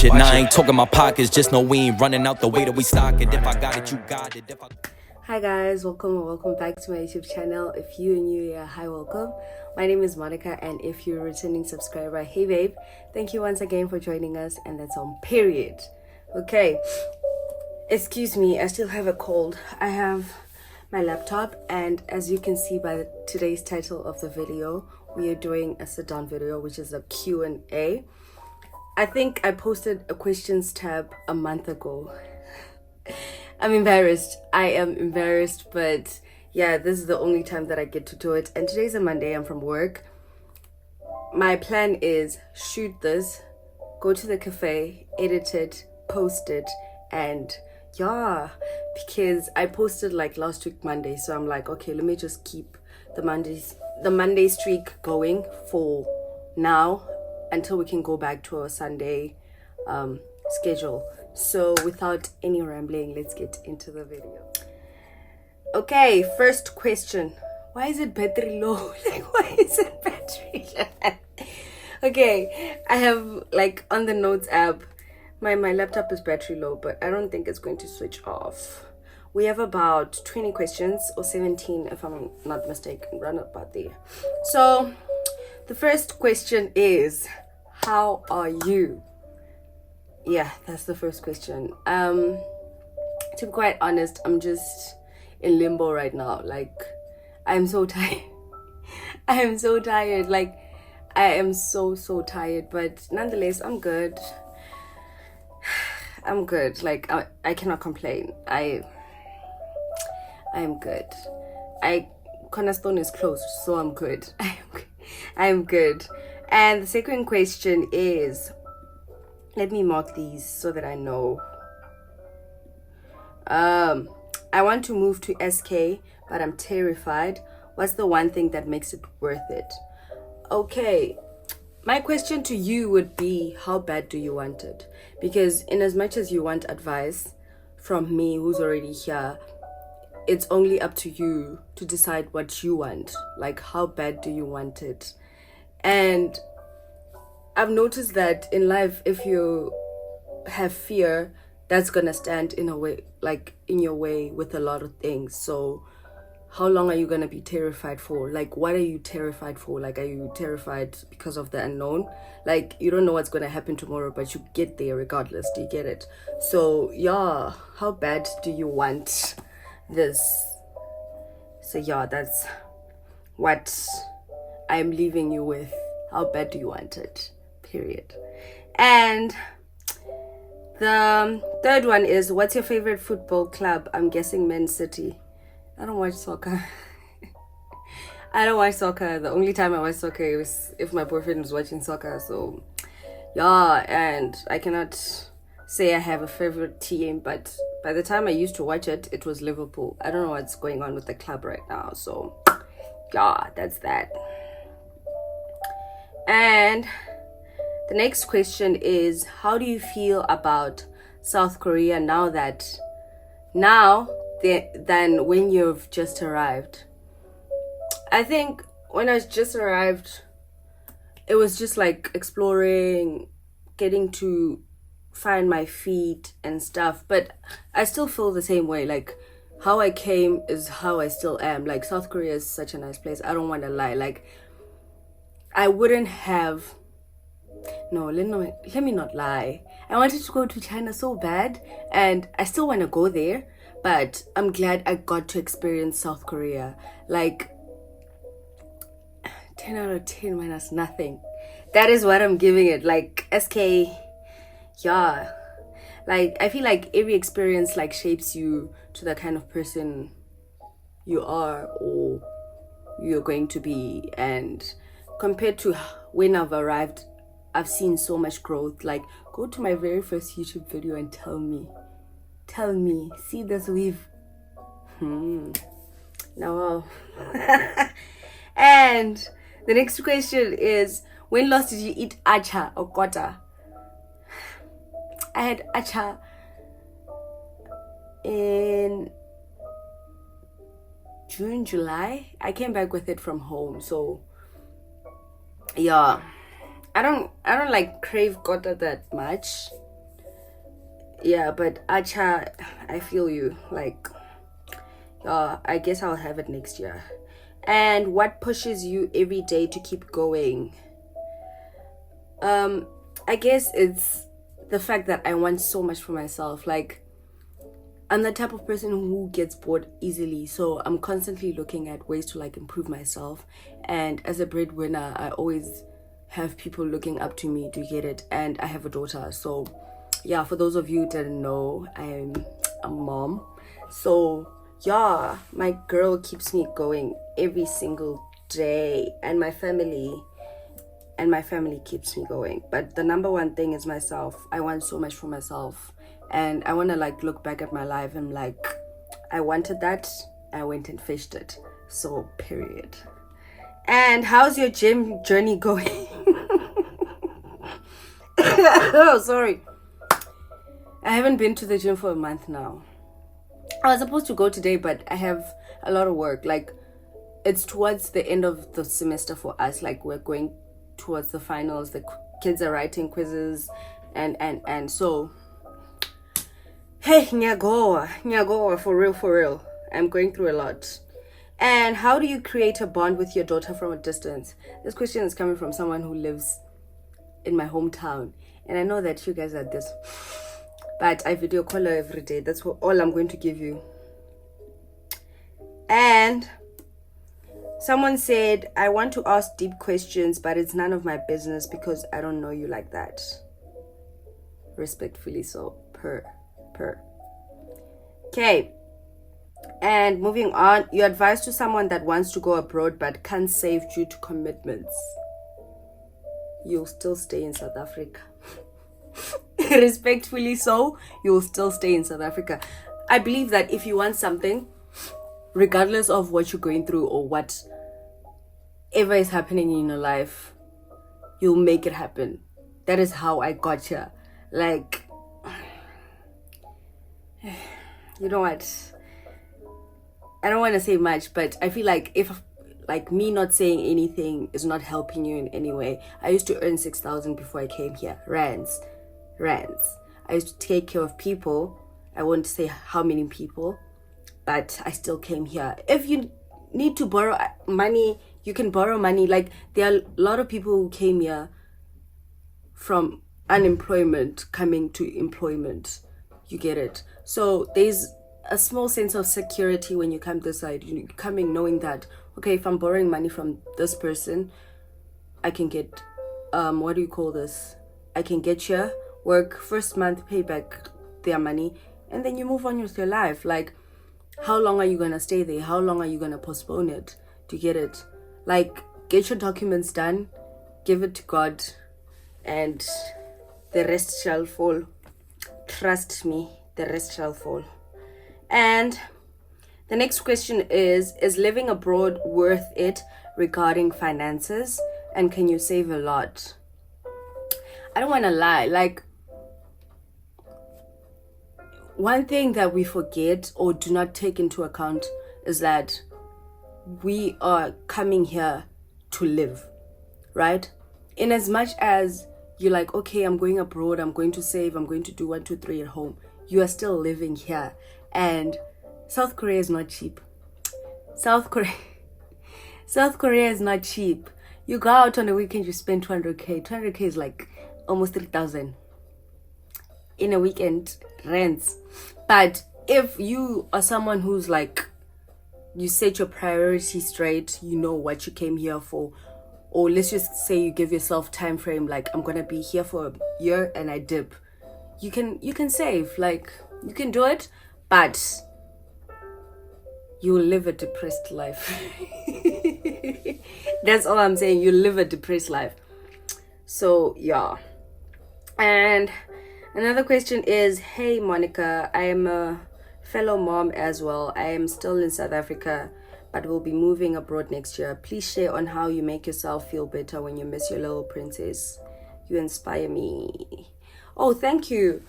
it. And I ain't talking my pockets, just know we ain't running out the way that we stock it. If I got it, you got it. Hi guys, welcome back to my YouTube channel. If you're new here, hi, welcome. My name is Monica, and if you're a returning subscriber, hey babe, thank you once again for joining us, and that's on period. Okay, excuse me, I still have a cold. I have my laptop, and as you can see by today's title of the video, we are doing a sit down video, which is a Q&A. I think I posted a questions tab a month ago. I'm embarrassed. I am embarrassed, but yeah, this is the only time that I get to do it. And today's a Monday, I'm from work. My plan is shoot this, go to the cafe, edit it, post it, and yeah, because I posted like last week Monday, so I'm like, okay, let me just keep the Monday streak going for now until we can go back to our Sunday schedule. So without any rambling, let's get into the video. Okay, first question. Why is it battery low? Like, why is it battery low? Okay, I have like on the notes app, my laptop is battery low, but I don't think it's going to switch off. We have about 20 questions, or 17 if I'm not mistaken, run about there. So the first question is, how are you? Yeah, that's the first question. To be quite honest, I'm just in limbo right now. Like, I'm so tired. I am so tired. Like, I am so tired, but nonetheless, I'm good. I'm good. Like, I cannot complain. I am good. Cornerstone is closed, so I'm good. I'm good. And the second question is, let me mark these so that I know. I want to move to SK, but I'm terrified. What's the one thing that makes it worth it? Okay, my question to you would be, how bad do you want it? Because in as much as you want advice from me who's already here, it's only up to you to decide what you want. Like, how bad do you want it? And I've noticed that in life, if you have fear, that's gonna stand in a way, like in your way with a lot of things. So how long are you gonna be terrified for? Like, what are you terrified for? Like, are you terrified because of the unknown? Like, you don't know what's gonna happen tomorrow, but you get there regardless. Do you get it? So yeah, how bad do you want this? So yeah, that's what I'm leaving you with. How bad do you want it? Period. And the third one is, what's your favorite football club? I'm guessing Man City. I don't watch soccer. I don't watch soccer. The only time I watch soccer is if my boyfriend is watching soccer. So yeah, and I cannot say I have a favorite team, but by the time I used to watch it, it was Liverpool. I don't know what's going on with the club right now. So yeah, that's that. And the next question is, how do you feel about South Korea now than when you've just arrived? I think when I just arrived, it was just like exploring, getting to find my feet and stuff. But I still feel the same way. Like, how I came is how I still am. Like, South Korea is such a nice place. I don't want to lie. Like, I wouldn't have... No, let me not lie. I wanted to go to China so bad, and I still want to go there, but I'm glad I got to experience South Korea. Like, 10 out of 10 minus nothing. That is what I'm giving it. Like, SK, yeah. Like, I feel like every experience like shapes you to the kind of person you are or you're going to be. And compared to when I've arrived, I've seen so much growth. Like, go to my very first YouTube video and tell me, see this weave? No. And the next question is, when last did you eat acha or kota? I had acha in June, July. I came back with it from home, so yeah. I don't like crave kota that much. Yeah, but Acha, I feel you. Like, I guess I'll have it next year. And what pushes you every day to keep going? I guess it's the fact that I want so much for myself. Like, I'm the type of person who gets bored easily, so I'm constantly looking at ways to like improve myself. And as a breadwinner, I always have people looking up to me, to get it. And I have a daughter, so yeah, for those of you who didn't know, I'm a mom. So yeah, my girl keeps me going every single day, and my family keeps me going. But the number one thing is myself. I want so much for myself, and I want to like look back at my life and like, I wanted that, I went and fished it. So period. And how's your gym journey going? Oh, sorry, I haven't been to the gym for a month now. I was supposed to go today, but I have a lot of work. Like, it's towards the end of the semester for us. Like, we're going towards the finals. The kids are writing quizzes, and so, hey, nyagoa, for real. I'm going through a lot. And how do you create a bond with your daughter from a distance? This question is coming from someone who lives in my hometown, and I know that you guys are this, but I video call her every day. That's all I'm going to give you. And someone said, I want to ask deep questions, but it's none of my business because I don't know you like that. Respectfully so. Per. Okay. And moving on, your advice to someone that wants to go abroad but can't save due to commitments. You'll still stay in South Africa. Respectfully so, you'll still stay in South Africa. I believe that if you want something, regardless of what you're going through or whatever is happening in your life, you'll make it happen. That is how I got here. Like, you know what? I don't want to say much, but I feel like if like me not saying anything is not helping you in any way. I used to earn 6,000 before I came here. Rands. I used to take care of people. I won't say how many people, but I still came here. If you need to borrow money, you can borrow money. Like, there are a lot of people who came here from unemployment coming to employment. You get it? So there's a small sense of security when you come this side. You're coming knowing that, okay, if I'm borrowing money from this person, I can get, what do you call this? I can get here, work, first month, pay back their money, and then you move on with your life. Like, how long are you going to stay there? How long are you going to postpone it to get it? Like, get your documents done, give it to God, and the rest shall fall. Trust me, the rest shall fall. And the next question is living abroad worth it regarding finances? And can you save a lot? I don't want to lie. Like, one thing that we forget or do not take into account is that we are coming here to live, right? In as much as you're like, okay, I'm going abroad, I'm going to save, I'm going to do 1, 2, 3 at home, you are still living here. And South Korea is not cheap. South Korea is not cheap. You go out on a weekend, you spend 200k. 200k is like almost 3,000 in a weekend rents. But if you are someone who's like, you set your priorities straight, you know what you came here for, or let's just say you give yourself time frame, like, I'm gonna be here for a year and I dip, you can save. Like, you can do it, but you will live a depressed life. That's all I'm saying. You live a depressed life. So yeah. And another question is, hey Monica, I am a fellow mom as well. I am still in South Africa, but will be moving abroad next year. Please share on how you make yourself feel better when you miss your little princess. You inspire me. Oh, thank you.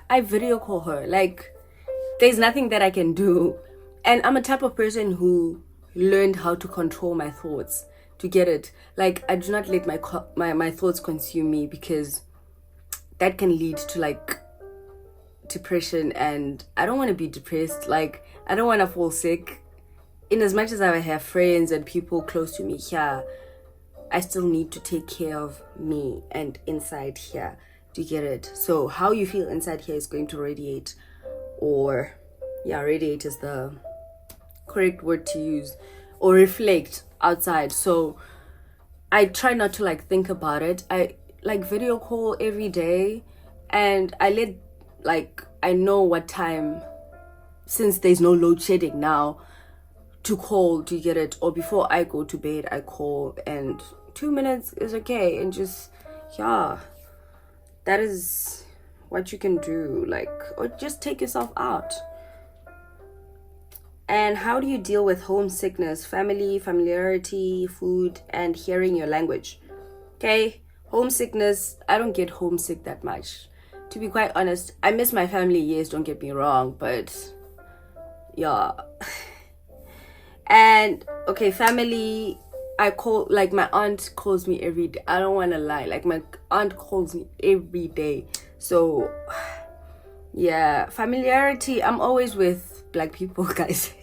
I video call her. Like, there's nothing that I can do. And I'm a type of person who learned how to control my thoughts. To get it? Like, I do not let my thoughts consume me, because that can lead to like depression, and I don't want to be depressed. Like, I don't want to fall sick. In as much as I have friends and people close to me here, I still need to take care of me and inside here. Do you get it? So how you feel inside here is going to radiate, or radiate is the correct word to use, or reflect outside. So I try not to like think about it. I like video call every day, and I know what time, since there's no load shedding now, to call. Do you get it? Or before I go to bed, I call, and 2 minutes is okay. And just that is what you can do. Like, or just take yourself out. And how do you deal with homesickness, family, familiarity, food, and hearing your language? Okay, homesickness, I don't get homesick that much. To be quite honest, I miss my family, yes, don't get me wrong, but yeah. And okay, family, I call, like my aunt calls me every day. I don't want to lie, like my aunt calls me every day. So yeah, familiarity, I'm always with black people, guys.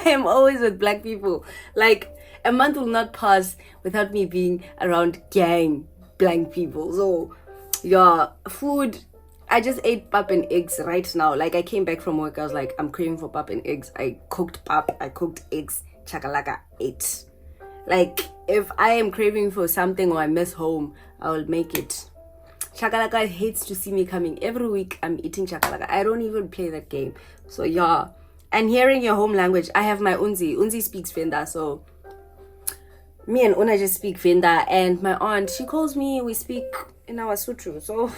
I am always with black people. Like, a month will not pass without me being around gang black people. So yeah, food, I just ate pap and eggs right now. Like, I came back from work, I was like, I'm craving for pap and eggs. I cooked pap, I cooked eggs, chakalaka, ate. Like, if I am craving for something or I miss home, I will make it. Chakalaka hates to see me coming. Every week I'm eating chakalaka. I don't even play that game. So yeah. And hearing your home language, I have my Unzi. Unzi speaks Venda, so me and Una just speak Venda. And my aunt, she calls me, we speak in our Sutru. So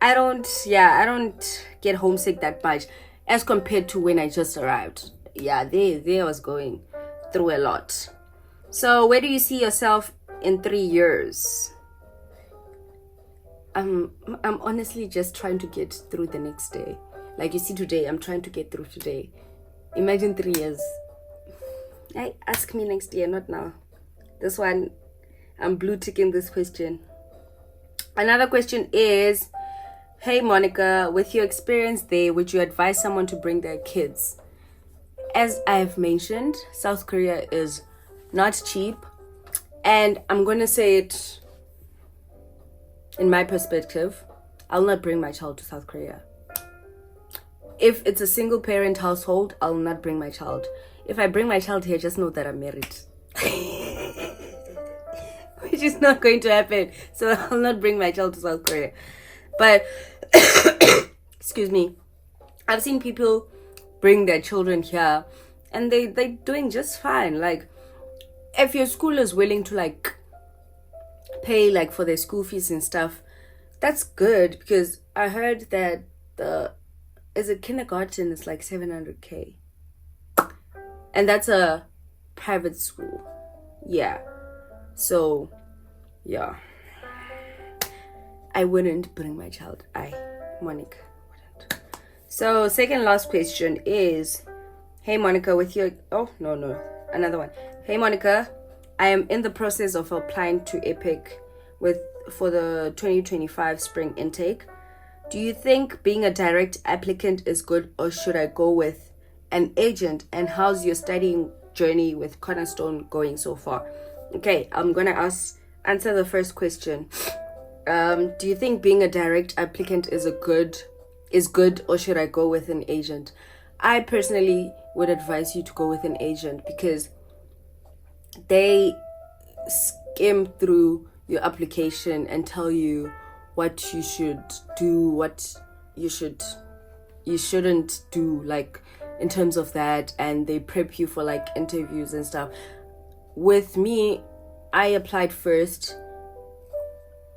I don't get homesick that much as compared to when I just arrived. Yeah, there I was going through a lot. So where do you see yourself in 3 years? I'm honestly just trying to get through the next day. Like, you see, today, I'm trying to get through today. Imagine 3 years. Ask me next year, not now. This one, I'm blue ticking this question. Another question is, hey Monica, with your experience there, would you advise someone to bring their kids? As I've mentioned, South Korea is not cheap. And I'm going to say it in my perspective, I'll not bring my child to South Korea. If it's a single parent household, I'll not bring my child. If I bring my child here, just know that I'm married. Which is not going to happen. So I'll not bring my child to South Korea. But, excuse me, I've seen people bring their children here and they're doing just fine. Like, if your school is willing to like pay like for their school fees and stuff, that's good, because I heard that kindergarten is like 700k, and that's a private school. Yeah, so yeah, I wouldn't bring my child. Monica wouldn't. So second last question is, hey Monica, with your another one. Hey Monica, I am in the process of applying to EPIC for the 2025 spring intake. Do you think being a direct applicant is good, or should I go with an agent? And how's your studying journey with Cornerstone going so far? Okay, I'm gonna answer the first question. Do you think being a direct applicant is good, or should I go with an agent? I personally would advise you to go with an agent, because they skim through your application and tell you what you should do, what you shouldn't do, like in terms of that, and they prep you for like interviews and stuff. With me, I applied first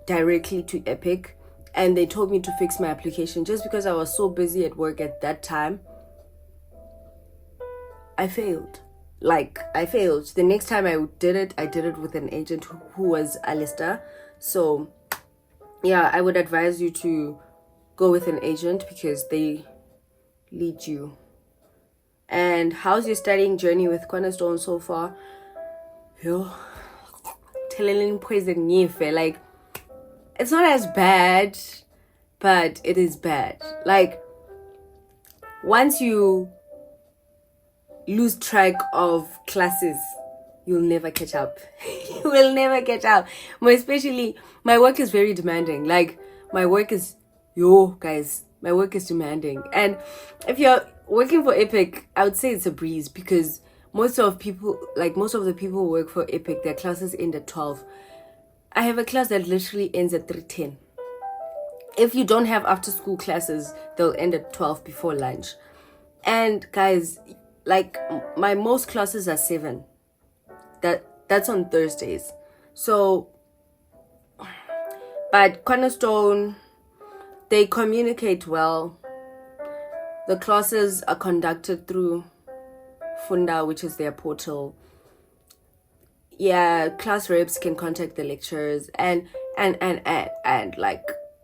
directly to EPIC, and they told me to fix my application just because I was so busy at work at that time. I failed. The next time I did it with an agent who was Alistair. So yeah, I would advise you to go with an agent because they lead you. And how's your studying journey with Cornerstone so far? Yo, telling poison like it's not as bad, but it is bad. Like, once you lose track of classes, you'll never catch up. You will never catch up. More especially, my work is very demanding. Like, my work is, guys, my work is demanding. And if you're working for Epic, I would say it's a breeze, because most of the people who work for Epic, their classes end at 12. I have a class that literally ends at 3:10. If you don't have after school classes, they'll end at 12 before lunch. And guys, like, my most classes are 7. That's on Thursdays. So, but Cornerstone, they communicate well. The classes are conducted through Funda, which is their portal. Yeah, class reps can contact the lecturers, and like,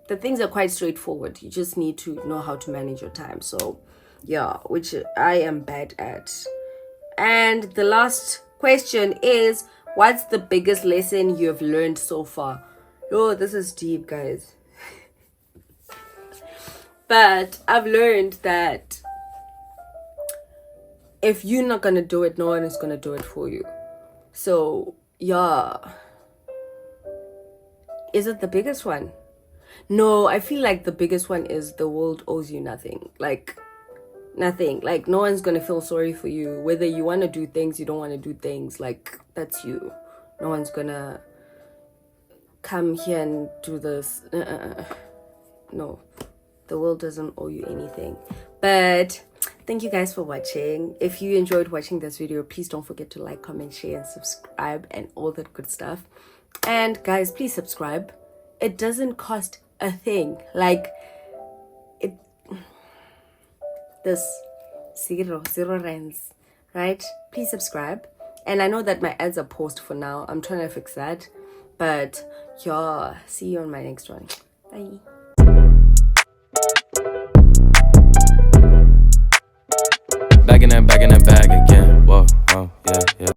the things are quite straightforward. You just need to know how to manage your time. So yeah, which I am bad at. And the last question is, what's the biggest lesson you've learned so far? Oh, this is deep, guys. But I've learned that if you're not gonna do it, no one is gonna do it for you. So yeah. Is it the biggest one? No, I feel like the biggest one is the world owes you nothing. Like, nothing. Like, no one's gonna feel sorry for you. Whether you want to do things, you don't want to do things, like, that's you. No one's gonna come here and do this. No, the world doesn't owe you anything. But thank you guys for watching. If you enjoyed watching this video, please don't forget to like, comment, share, and subscribe, and all that good stuff. And guys, please subscribe. It doesn't cost a thing. Like, it, this zero rands, right? Please subscribe. And I know that my ads are paused for now. I'm trying to fix that. But yeah, see you on my next one. Bye. Back in